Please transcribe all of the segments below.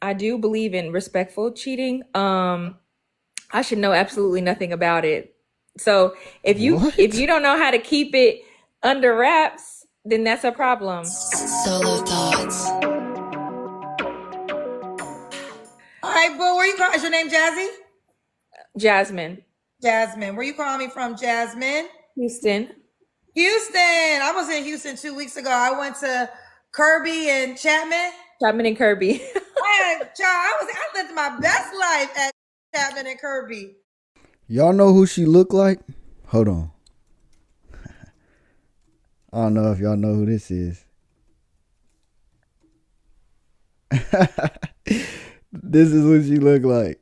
I do believe in respectful cheating. I should know absolutely nothing about it. So if What? you don't know how to keep it under wraps, then that's a problem. Solo thoughts. All right, boo. Where you call? Is your name Jazzy? Jasmine, Jasmine. Where you calling me from, Jasmine? Houston, Houston. I was in Houston 2 weeks ago. I went to Kirby and Chapman. Chapman and Kirby. I lived my best life at Chapman and Kirby. Y'all know who she look like? Hold on. I don't know if y'all know who this is. This is what she look like.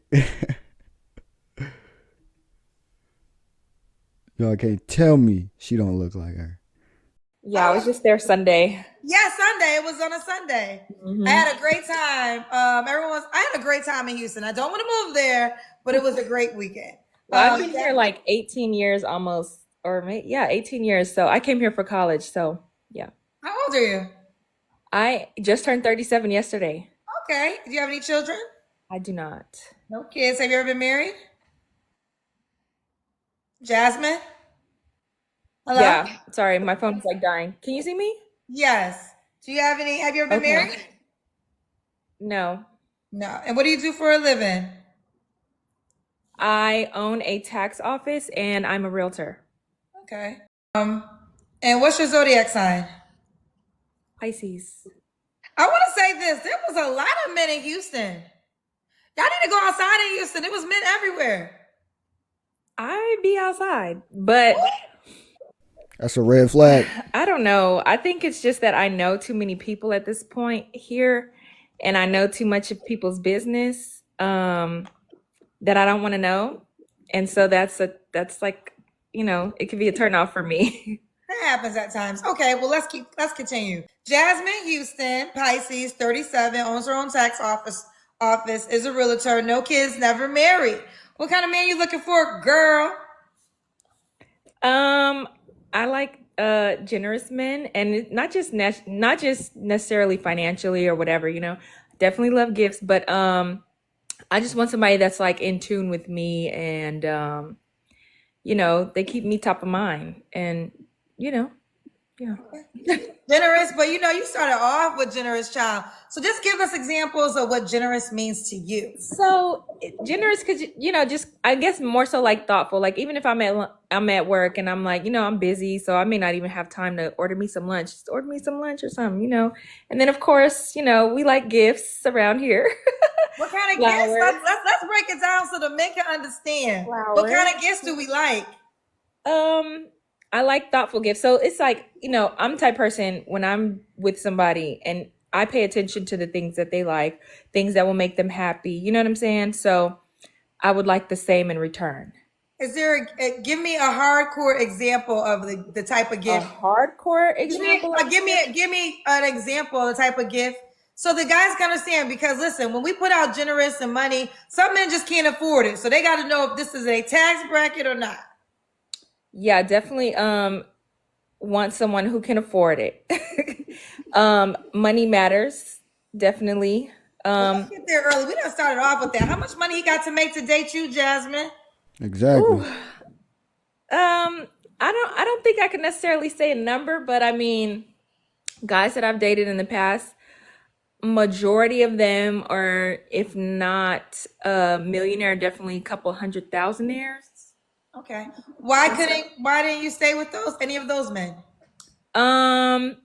Y'all can't tell me she don't look like her. Yeah, I was just there Sunday. Yeah, Sunday. It was on a Sunday. I Hmm. had a great time. I had a great time in Houston. I don't want to move there, but it was a great weekend. Well, I've been here like 18 years almost, or maybe, yeah, 18 years. So I came here for college. So yeah, How old are you? I just turned 37 yesterday. Okay. Do you have any children? I do not. No kids. Have you ever been married? Jasmine? Hello? Yeah, sorry, my phone is like dying. Can you see me? Yes. Do you have any? Have you ever been Okay. married? No. No. And what do you do for a living? I own a tax office and I'm a realtor. Okay. And what's your zodiac sign? Pisces. I want to say this. There was a lot of men in Houston. Y'all need to go outside in Houston. It was men everywhere. I be outside, but That's a red flag. I don't know. I think it's just that I know too many people at this point here and I know too much of people's business that I don't want to know. And so that's like, it could be a turn off for me. That happens at times. Okay, well let's continue. Jasmine Houston, Pisces, 37, owns her own tax office, is a realtor, no kids, never married. What kind of man you looking for, girl? I like generous men and not just necessarily financially or whatever, Definitely love gifts, but I just want somebody that's like in tune with me and they keep me top of mind and you know, yeah. Generous, but you started off with generous child. So just give us examples of what generous means to you. So generous because just I guess more so like thoughtful. Like even if I'm at work and I'm like I'm busy, so I may not even have time to order me some lunch. Just order me some lunch or something. And then of course we like gifts around here. What kind of gifts? Flowers, Let's break it down so the men can understand. What flowers. kind of gifts do we like? I like thoughtful gifts. So it's like I'm the type person when I'm with somebody and I pay attention to the things that they like, things that will make them happy. You know what I'm saying? So I would like the same in return. Is there give me a hardcore example of the type of A gift? hardcore Give me example of give me an example of the type of gift so the guys can understand. Because listen, when we put out generous and money, some men just can't afford it, so they got to know if this is a tax bracket or not. Yeah, definitely want someone who can afford it. Money matters, definitely. Well, let's get there early. We done started off with that. How much money he got to make to date you, Jasmine? Exactly. Ooh, I don't think I could necessarily say a number, but I mean, guys that I've dated in the past, majority of them are, if not a millionaire, definitely a couple hundred thousandaires. Okay. Why didn't you stay with any of those men? Um,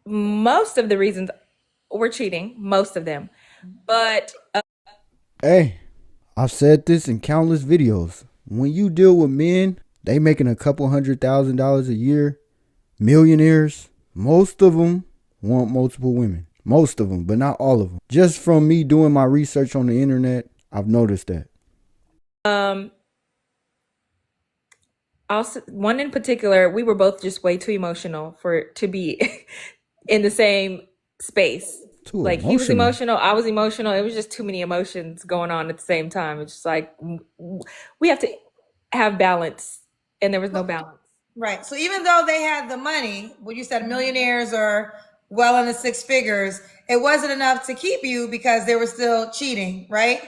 Most of the reasons were cheating, most of them. But Hey, I've said this in countless videos. When you deal with men, they making a couple $100,000 a year, millionaires. Most of them want multiple women. Most of them, but not all of them. Just from me doing my research on the internet, I've noticed that. um also one in particular, we were both just way too emotional for to be in the same space. Too Like he was emotional. emotional, I was emotional. It was just too many emotions going on at the same time. It's just like we have to have balance, and there was no balance. Right. So even though they had the money, what you said, millionaires or well into six figures, it wasn't enough to keep you because they were still cheating, right?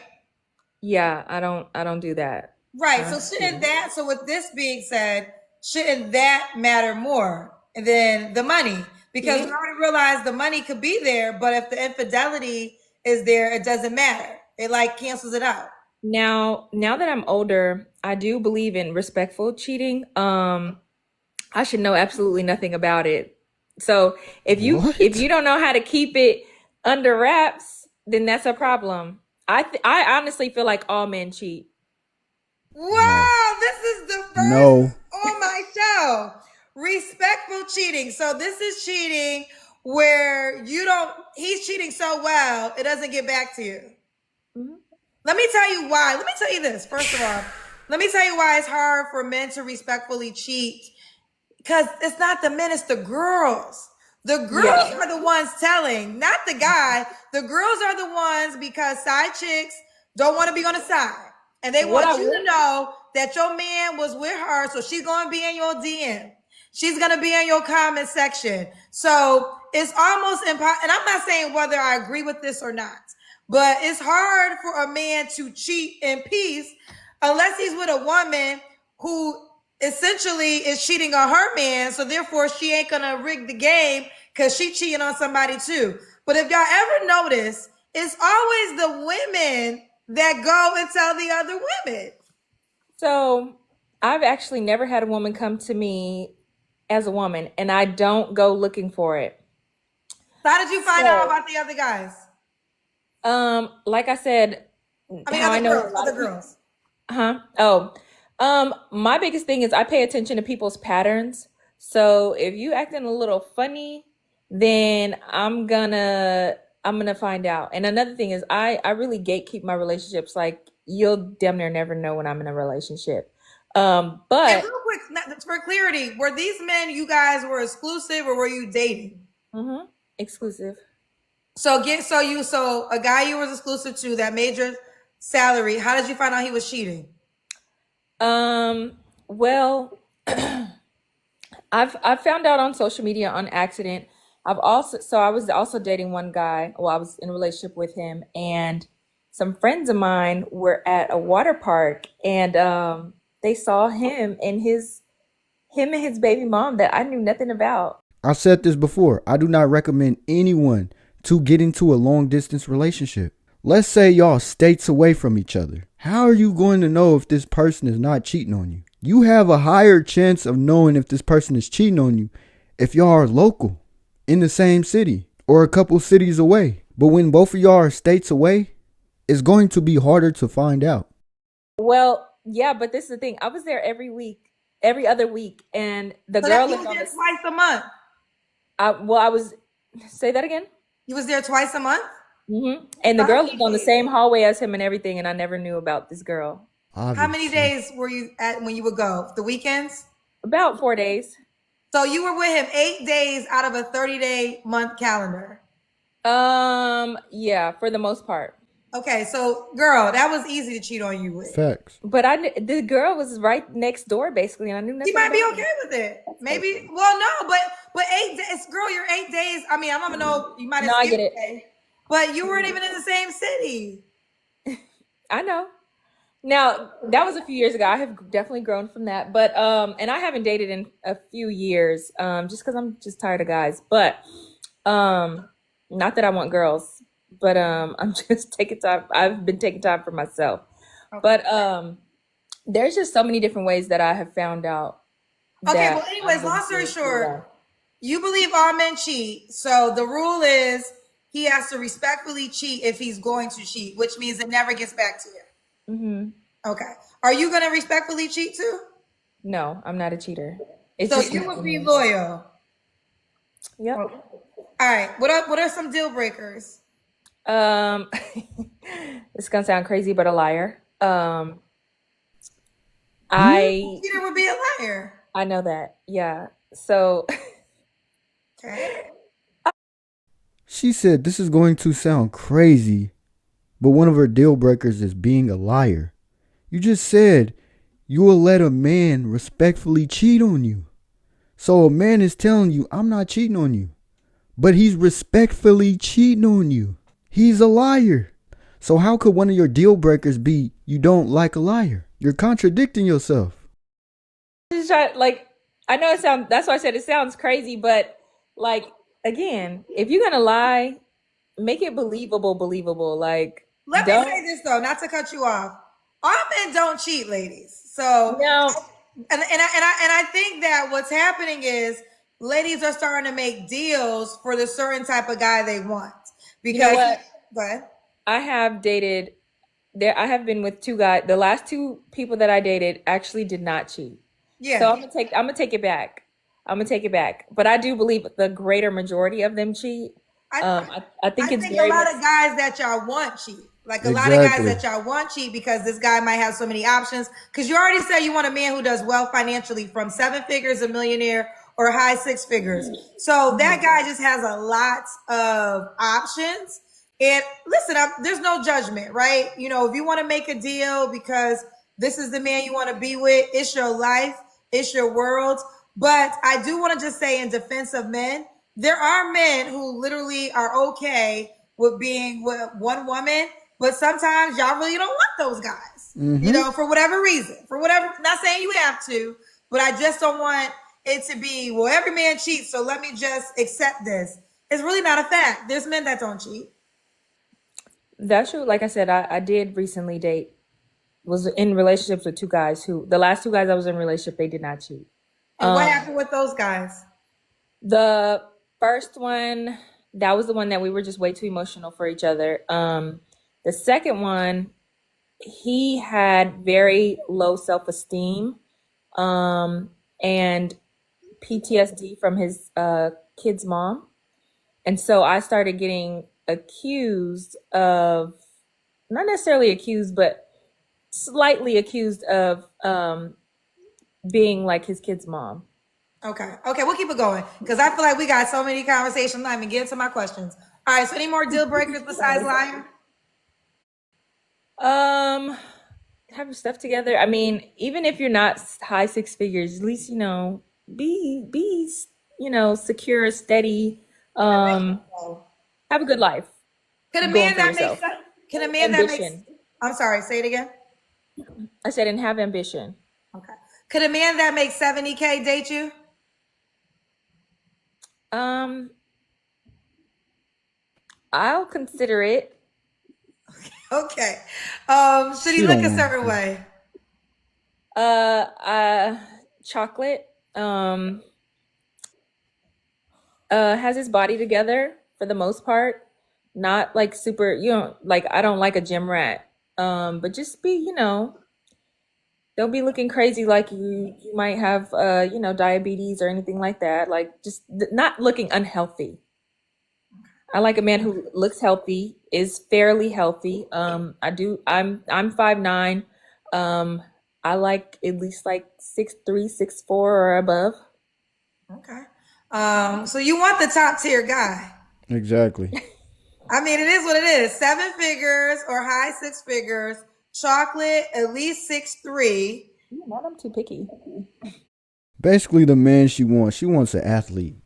Yeah, I don't do that. I Right. don't So do shouldn't cheating. that, so with this being said, shouldn't that matter more than the money? Because we Cheating? already realized the money could be there, but if the infidelity is there, it doesn't matter. It like cancels it out. Now that I'm older, I do believe in respectful cheating. I should know absolutely nothing about it. So if What? you don't know how to keep it under wraps, then that's a problem. I honestly feel like all men cheat. No. Wow, this is the first No. on my show. Respectful cheating. So this is cheating where he's cheating so well, it doesn't get back to you. Mhm. Let me tell you why. Let me tell you this. First of all, let me tell you why it's hard for men to respectfully cheat. Because it's not the men, it's the girls. The girls Yeah. are the ones telling, not the guy. The girls are the ones because side chicks don't want to be on the side. And they What want I you to will know that your man was with her, so she's going to be in your DM. She's going to be in your comment section. So it's almost impossible. And I'm not saying whether I agree with this or not, but it's hard for a man to cheat in peace unless he's with a woman who essentially is cheating on her man, so therefore she ain't gonna rig the game because she cheating on somebody too. But if y'all ever notice, it's always the women that go and tell the other women. So I've actually never had a woman come to me as a woman, and I don't go looking for it. So how did you find out So, about the other guys? like I said, I mean, how I know a lot other of people, girls. huh? Oh, my biggest thing is I pay attention to people's patterns. So if you acting a little funny, then I'm gonna find out. And another thing is I really gatekeep my relationships. Like you'll damn near never know when I'm in a relationship. And But real quick, for clarity, were these men you guys were exclusive or were you dating? mhm, exclusive. So a guy you was exclusive to that made your salary. How did you find out he was cheating? Well, I've found out on social media on accident. I was also dating one guy. Well, I was in a relationship with him, and some friends of mine were at a water park, and they saw him and his baby mom that I knew nothing about. I've said this before. I do not recommend anyone to get into a long distance relationship. Let's say y'all states away from each other. How are you going to know if this person is not cheating on you? You have a higher chance of knowing if this person is cheating on you if y'all are local, in the same city, or a couple cities away. But when both of y'all are states away, it's going to be harder to find out. Well, yeah, but this is the thing. I was there every week, every other week, and the So girl that you lived was on there this. twice a month. I was. Say that again. You was there twice a month. And the So how girl many lived on the days? same hallway as him and everything, and I never knew about this girl. How many Obviously. days were you at when you would go? The weekends? About 4 days. So you were with him 8 days out of a 30-day month calendar. Yeah, for the most part. Okay, so girl, that was easy to cheat on you with. Facts. But the girl was right next door, basically, and I knew She nothing might be about her. okay with it. That's Maybe. crazy. Well, no, but 8 days, girl, you're 8 days. I mean, I don't even know. You might No, have I get skipped it. a day, but you weren't even in the same city. I know. Now, that was a few years ago. I have definitely grown from that. But and I haven't dated in a few years, just because I'm just tired of guys. But um not that I want girls, but I'm just taking time. I've been taking time for myself. Okay. But there's just so many different ways that I have found out Okay. Well, that I'm anyways, long going story to short, you believe all men cheat. So the rule is he has to respectfully cheat if he's going to cheat, which means it never gets back to you. hmm Okay. Are you going to respectfully cheat too? No, I'm not a cheater. It's So just you not would in be me. loyal. Yep. Okay. All right. What are some deal breakers? Um, it's gonna sound crazy, but a liar. Hmm? I Cheater would be a liar. I know that. Yeah. So Okay. She said this is going to sound crazy, but one of her deal breakers is being a liar. You just said you will let a man respectfully cheat on you. So a man is telling you, I'm not cheating on you. but he's respectfully cheating on you. He's a liar. So how could one of your deal breakers be you don't like a liar? You're contradicting yourself. Just try, like, I know it sounds, that's why I said it sounds crazy, but like, again, if you're gonna lie, make it believable. Like, Let me don't, say this though, not to cut you off. All men don't cheat, ladies. So, no, and I think that what's happening is ladies are starting to make deals for the certain type of guy they want you know because. what? Go ahead. I have dated there. I have been with two guys. The last two people that I dated actually did not cheat. So Yeah. I'm gonna take it back. I'm gonna take it back. But I do believe the greater majority of them cheat. I I think I it's think a very much lot of guys that y'all want cheat. Like a lot of guys Exactly. that y'all want cheat because this guy might have so many options. Because you already said you want a man who does well financially from seven figures, a millionaire, or high six figures. So that guy just has a lot of options. And listen, there's no judgment, right? You know, if you want to make a deal because this is the man you want to be with, it's your life, it's your world. But I do want to just say, in defense of men, there are men who literally are okay with being with one woman, but sometimes y'all really don't want those guys, you Mm-hmm. know, for whatever reason. For whatever, not saying you have to, but I just don't want it to be, well, every man cheats, so let me just accept this. It's really not a fact. There's men that don't cheat. that's true. Like I said, I did recently date was in relationships with two guys who the last two guys I was in a relationship, they did not cheat. And what Um happened with those guys? the first one, that was the one that we were just way too emotional for each other. The second one, he had very low self-esteem, and PTSD from his kid's mom. And so I started getting accused of, not necessarily accused, but slightly accused of being like his kid's mom. Okay. Okay, we'll keep it going because I feel like we got so many conversations. I'm not even getting to my questions. All right. So, any more deal breakers besides liar? Um, have your stuff together. I mean, even if you're not high six figures, at least be secure, steady. Um, Oh. have a good life Could a going man for that makes yourself. can a man that makes Ambition. I'm sorry, say it again. I said, and have ambition. Okay. Could a man that makes 70K date you? Um, I'll consider it. Okay. Should he She look don't a want certain to. way? Uh, uh, chocolate. Has his body together for the most part. Not like super, like I don't like a gym rat. But just be, don't be looking crazy like you might have diabetes or anything like that. Like just not looking unhealthy. I like a man who looks healthy, is fairly healthy. I'm 5'9". Um I like at least like 6'3", 6'4", or above. Okay. So you want the top tier guy. Exactly. I mean, it is what it is. Seven figures or high six figures, chocolate, at least 6'3". Yeah, not I'm too picky. Basically, the man she wants. She wants an athlete.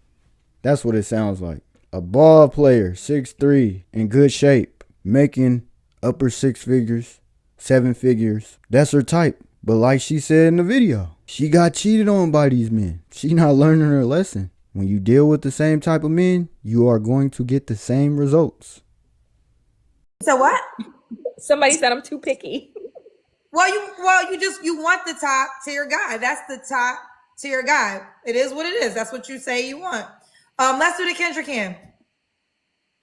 That's what it sounds like. A ball player, 6'3", in good shape, making upper six figures, seven figures. That's her type. But like she said in the video, she got cheated on by these men. She not learning her lesson. When you deal with the same type of men, you are going to get the same results. So what? Somebody said I'm too picky. You want the top tier guy. That's the top tier guy. It is what it is. That's what you say you want. Let's do the Kendrick Cam.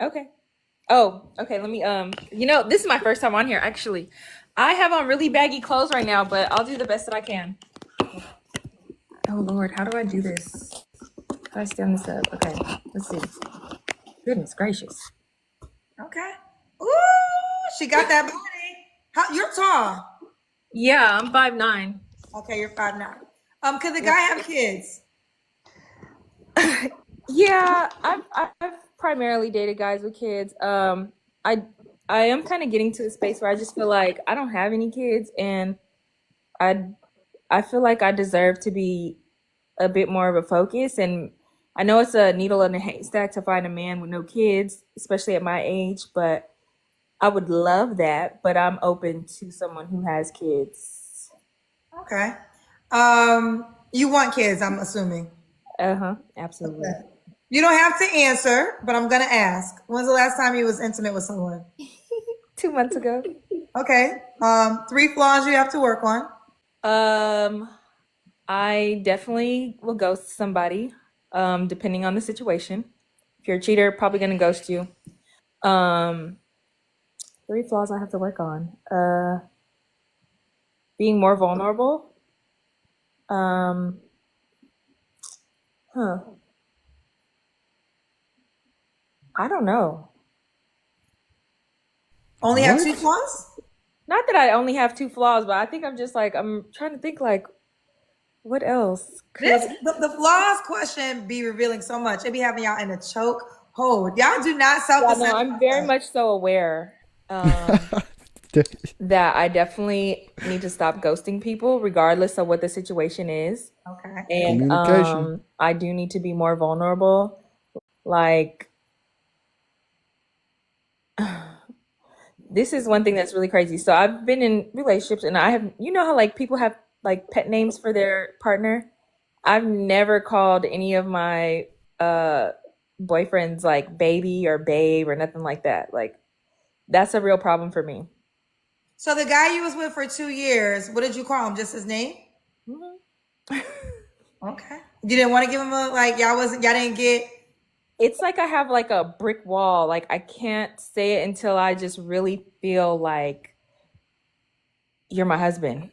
Okay. Oh, okay. Let me this is my first time on here actually. I have on really baggy clothes right now, but I'll do the best that I can. Oh Lord, how do I do this? How do I stand this up? Okay, let's see. Goodness gracious. Okay. Ooh, she got that body. You're tall. Yeah, I'm 5'9". Okay, you're 5'9". Could the guy Yep. have kids? Yeah, I've primarily dated guys with kids. I I am kind of getting to the space where I just feel like I don't have any kids, and I I feel like I deserve to be a bit more of a focus, and I know it's a needle in a haystack to find a man with no kids, especially at my age, but I would love that. But I'm open to someone who has kids. Okay. You want kids, I'm assuming. Uh-huh, absolutely. Okay. You don't have to answer, but I'm gonna ask. When's the last time you was intimate with someone? 2 months ago. Okay. Three flaws you have to work on. Um, I definitely will ghost somebody, depending on the situation. If you're a cheater, probably gonna ghost you. Um, three flaws I have to work on. Being more vulnerable. Um, huh. I don't know. Only have two What? flaws? Not that I only have two flaws, but I think I'm just like I'm trying to think like what else This could. the flaws question be revealing so much. It be having y'all in a choke hold. Y'all do not self Yeah, no, assess I'm very yourself. much so aware that I definitely need to stop ghosting people, regardless of what the situation is. Okay. And Communication. I do need to be more vulnerable. Like this is one thing that's really crazy. So I've been in relationships and I have you know how like people have like pet names for their partner? I've never called any of my uh boyfriends like baby or babe or nothing like that. Like that's a real problem for me. So the guy you was with for 2 years, what did you call him? Just his name? Mhm. Okay. You didn't want to give him a like y'all didn't get It's like I have like a brick wall. Like I can't say it until I just really feel like you're my husband.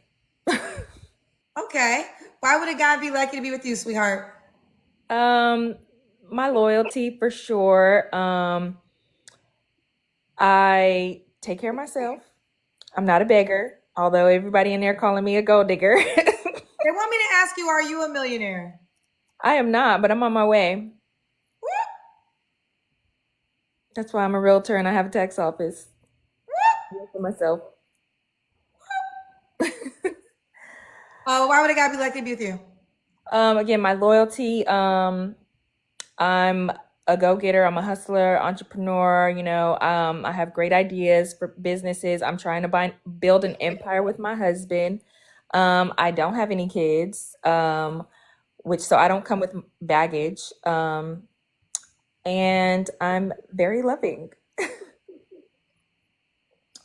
okay. Why would a guy be lucky to be with you, sweetheart? Um, my loyalty for sure. I take care of myself. I'm not a beggar, although everybody in there calling me a gold digger. They want me to ask you, are you a millionaire? I am not, but I'm on my way. That's why I'm a realtor and I have a tax office. Work for myself. Why would a guy be lucky to be with you? Again, my loyalty. I'm a go-getter. I'm a hustler, entrepreneur. I have great ideas for businesses. I'm trying to build an empire with my husband. I don't have any kids, which so I don't come with baggage. And I'm very loving.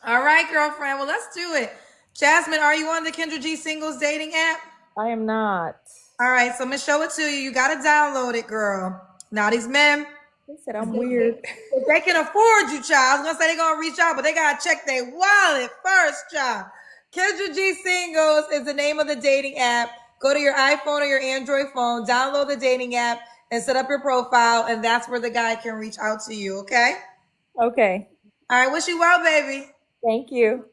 All right, girlfriend. Well, let's do it. Jasmine, are you on the Kendra G Singles dating app? I am not. All right, so I'm gonna show it to you. You gotta download it, girl. Now these men, They said I'm weird. if they can afford you, child. I was gonna say they're gonna reach out, but they gotta check their wallet first, child. Kendra G Singles is the name of the dating app. Go to your iPhone or your Android phone, download the dating app, and set up your profile, and that's where the guy can reach out to you. Okay. Okay. All right. Wish you well, baby. Thank you.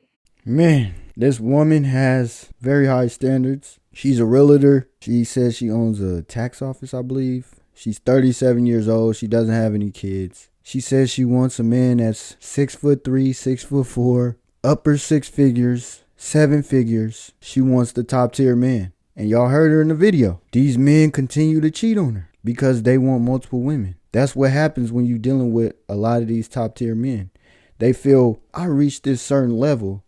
Man, this woman has very high standards. She's a realtor. She says she owns a tax office, I believe. She's 37 years old. She doesn't have any kids. She says she wants a man that's 6'3", 6'4", upper six figures, seven figures. She wants the top tier man. And y'all heard her in the video. These men continue to cheat on her because they want multiple women. That's what happens when you're dealing with a lot of these top tier men. They feel, I reached this certain level.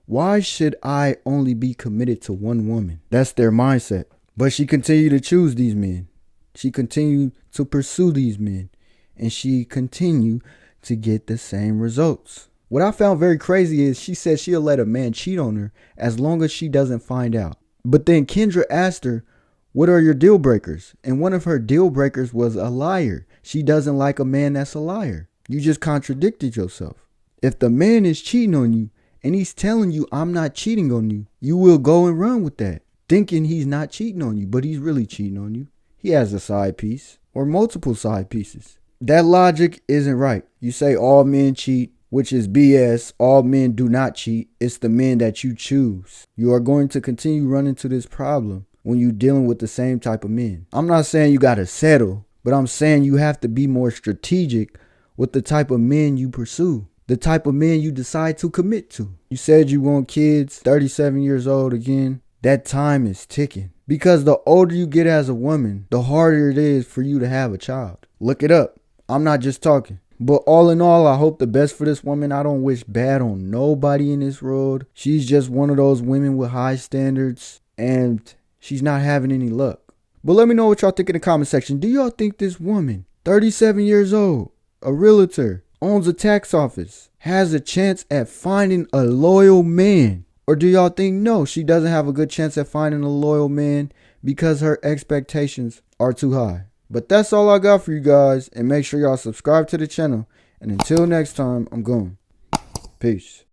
Why should I only be committed to one woman? That's their mindset. But she continued to choose these men. She continued to pursue these men. And she continued to get the same results. What I found very crazy is she said she'll let a man cheat on her as long as she doesn't find out. But then Kendra asked her, what are your deal breakers? And one of her deal breakers was a liar. She doesn't like a man that's a liar. You just contradicted yourself. If the man is cheating on you and he's telling you I'm not cheating on you, you will go and run with that, thinking he's not cheating on you, but he's really cheating on you. He has a side piece or multiple side pieces. That logic isn't right. You say all men cheat, which is BS. All men do not cheat. It's the men that you choose. You are going to continue running into this problem when you're dealing with the same type of men. I'm not saying you got to settle, but I'm saying you have to be more strategic with the type of men you pursue, the type of men you decide to commit to. You said you want kids, 37 years old again. That time is ticking. Because the older you get as a woman, the harder it is for you to have a child. Look it up. I'm not just talking. But all in all, I hope the best for this woman. I don't wish bad on nobody in this world. She's just one of those women with high standards, and she's not having any luck. But let me know what y'all think in the comment section. Do y'all think this woman, 37 years old, a realtor, owns a tax office, has a chance at finding a loyal man? Or do y'all think no, she doesn't have a good chance at finding a loyal man because her expectations are too high? But that's all I got for you guys. And make sure y'all subscribe to the channel. And until next time, I'm gone. Peace.